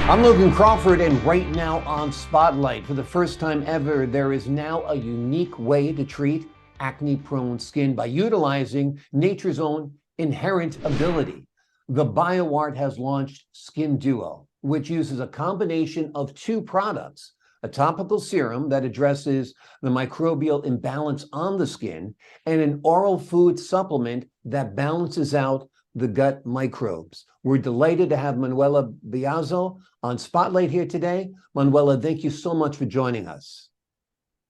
I'm Logan Crawford, and right now on Spotlight, for the first time ever, there is now a unique way to treat acne-prone skin by utilizing nature's own inherent ability. The BioArte has launched SkinDuo, which uses a combination of two products: a topical serum that addresses the microbial imbalance on the skin, and an oral food supplement that balances out the gut microbes. We're delighted to have Manuele Biazzo on Spotlight here today. Manuele, thank you so much for joining us.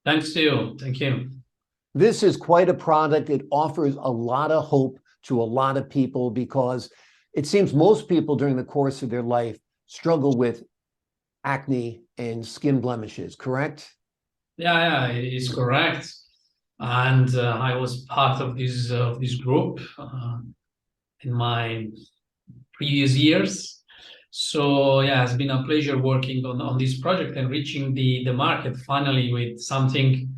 Thanks to you. Thank you. This is quite a product. It offers a lot of hope to a lot of people because it seems most people during the course of their life struggle with acne and skin blemishes, correct? Yeah, it is correct. And I was part of this group in my previous years. So yeah, it's been a pleasure working on this project and reaching the market finally with something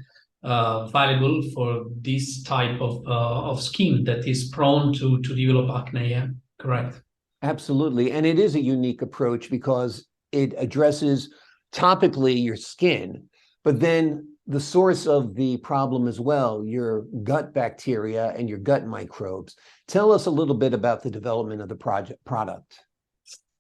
valuable for this type of skin that is prone to develop acne. Yeah, correct. Absolutely. And it is a unique approach because it addresses topically your skin, but then the source of the problem as well, your gut bacteria and your gut microbes. Tell us a little bit about the development of the product.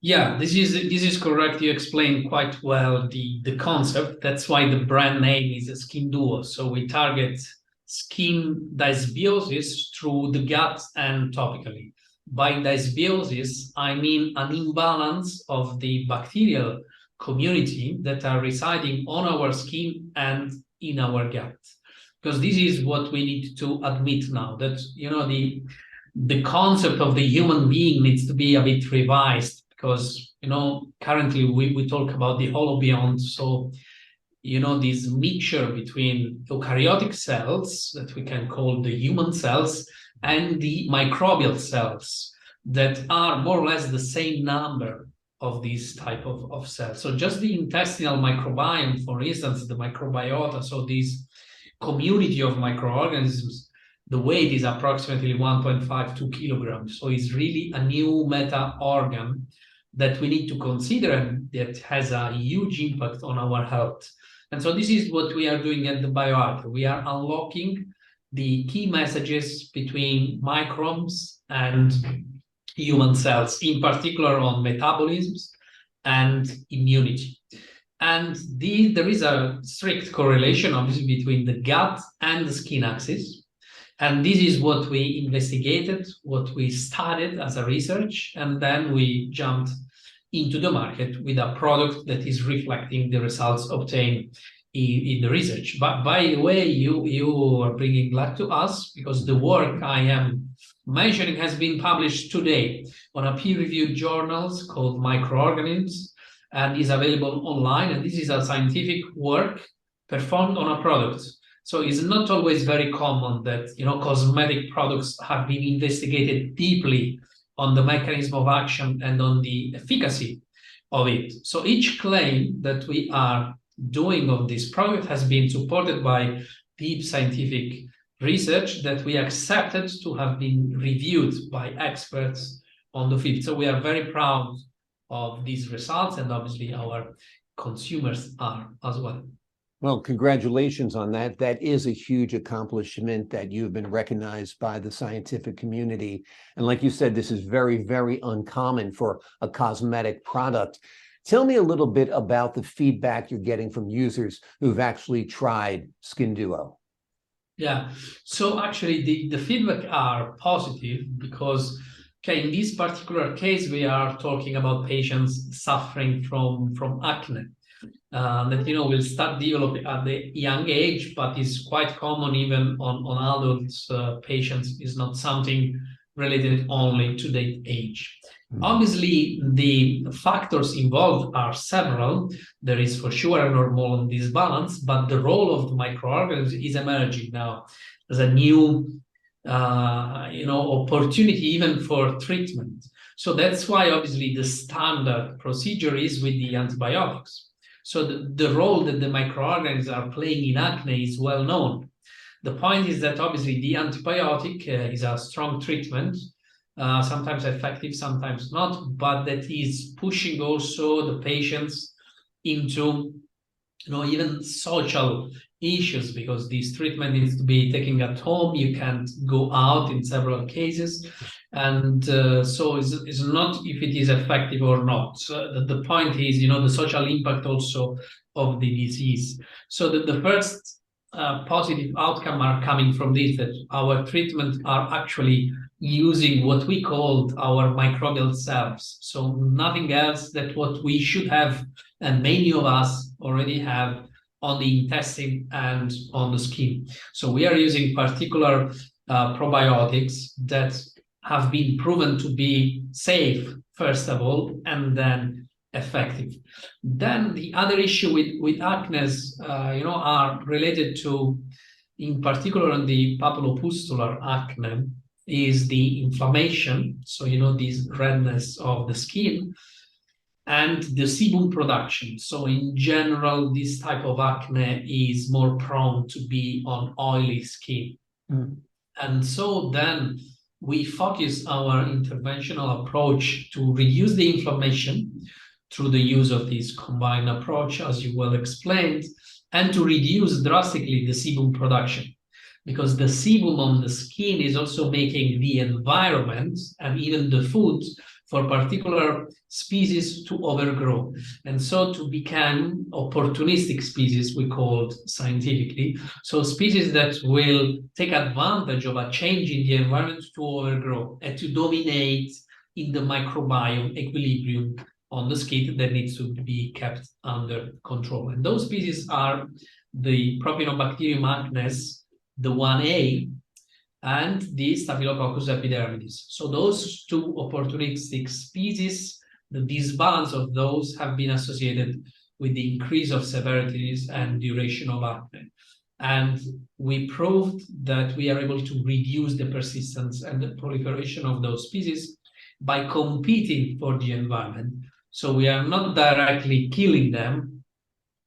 Yeah, this is correct. You explained quite well the concept. That's why the brand name is SkinDuo. So we target skin dysbiosis through the gut and topically. By dysbiosis, I mean an imbalance of the bacterial community that are residing on our skin and in our gut. Because this is what we need to admit now, that the concept of the human being needs to be a bit revised, because currently we talk about the holobionts. So this mixture between eukaryotic cells that we can call the human cells and the microbial cells that are more or less the same number of these type of cells. So just the intestinal microbiome, for instance, the microbiota, so this community of microorganisms, the weight is approximately 1.52 kilograms. So it's really a new meta organ that we need to consider and that has a huge impact on our health. And so this is what we are doing at the BioArte. We are unlocking the key messages between microbes and human cells, in particular on metabolisms and immunity. And there is a strict correlation, obviously, between the gut and the skin axis. And this is what we investigated, what we studied as a research, and then we jumped into the market with a product that is reflecting the results obtained in the research. But by the way, you are bringing luck to us, because the work I am mentioning has been published today on a peer-reviewed journals called Microorganisms, and is available online. And this is a scientific work performed on a product. So it's not always very common that cosmetic products have been investigated deeply on the mechanism of action and on the efficacy of it. So each claim that we are doing of this product has been supported by deep scientific research that we accepted to have been reviewed by experts on the field. So we are very proud of these results, and obviously our consumers are as well. Well, congratulations on that. That is a huge accomplishment that you've been recognized by the scientific community. And like you said, this is very, very uncommon for a cosmetic product. Tell me a little bit about the feedback you're getting from users who've actually tried SkinDuo. Yeah, so actually the feedback are positive because, okay, in this particular case, we are talking about patients suffering from acne. That will start developing at the young age, but is quite common even on adults. Patients is not something related only to the age. Obviously, the factors involved are several. There is for sure a hormonal disbalance, but the role of the microorganisms is emerging now as a new opportunity even for treatment. So that's why obviously the standard procedure is with the antibiotics. So the role that the microorganisms are playing in acne is well known. The point is that obviously the antibiotic is a strong treatment, sometimes effective, sometimes not, but that is pushing also the patients into, even social issues, because this treatment needs to be taken at home. You can't go out in several cases. And so it's not if it is effective or not. So the point is, the social impact also of the disease. So the first positive outcome are coming from this, that our treatment are actually using what we called our microbial cells. So nothing else than what we should have, and many of us already have, on the intestine and on the skin. So we are using particular probiotics that have been proven to be safe, first of all, and then effective. Then the other issue with acne, are related to, in particular, on the papulopustular acne, is the inflammation. So, this redness of the skin and the sebum production. So in general, this type of acne is more prone to be on oily skin. Mm. And so then we focus our interventional approach to reduce the inflammation through the use of this combined approach, as you well explained, and to reduce drastically the sebum production, because the sebum on the skin is also making the environment and even the food for particular species to overgrow, and so to become opportunistic species, we called scientifically. So species that will take advantage of a change in the environment to overgrow and to dominate in the microbiome equilibrium on the skin that needs to be kept under control. And those species are the Propionobacterium acnes, the 1A, and the Staphylococcus epidermidis. So those two opportunistic species, the disbalance of those have been associated with the increase of severities and duration of acne. And we proved that we are able to reduce the persistence and the proliferation of those species by competing for the environment. So we are not directly killing them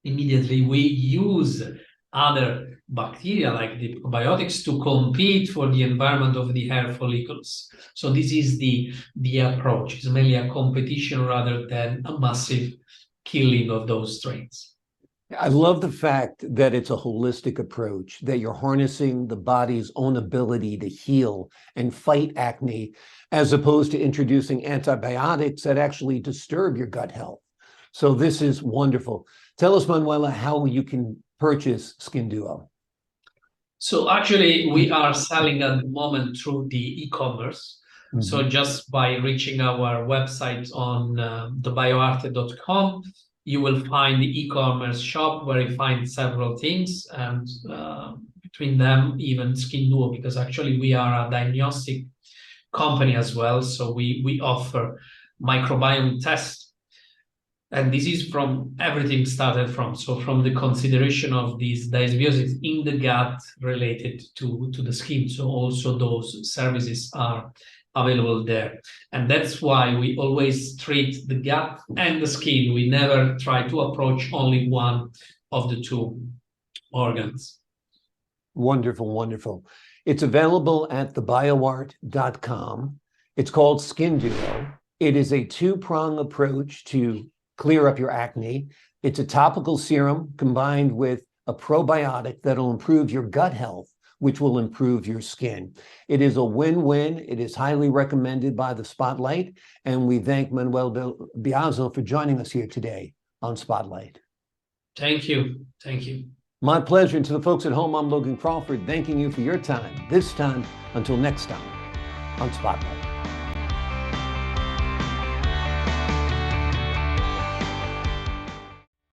immediately. We use other bacteria like the probiotics to compete for the environment of the hair follicles. So this is the approach. It's mainly a competition rather than a massive killing of those strains. I love the fact that it's a holistic approach, that you're harnessing the body's own ability to heal and fight acne, as opposed to introducing antibiotics that actually disturb your gut health. So this is wonderful. Tell us, Manuela, how you can purchase SkinDuo. So actually, we are selling at the moment through the e-commerce. Mm-hmm. So just by reaching our website on the BioArte.com, you will find the e-commerce shop where you find several things, and between them even SkinDuo, because actually we are a diagnostic company as well. So we offer microbiome tests. And this is from everything started from. So from the consideration of these dysbiosis in the gut related to the skin. So also those services are available there. And that's why we always treat the gut and the skin. We never try to approach only one of the two organs. Wonderful, wonderful. It's available at thebioart.com. It's called SkinDuo. It is a two-prong approach to clear up your acne. It's a topical serum combined with a probiotic that'll improve your gut health, which will improve your skin. It is a win-win. It is highly recommended by the Spotlight, and we thank Manuele Biazzo for joining us here today on Spotlight. Thank you. Thank you. My pleasure. And to the folks at home, I'm Logan Crawford, thanking you for your time. This time, until next time on Spotlight.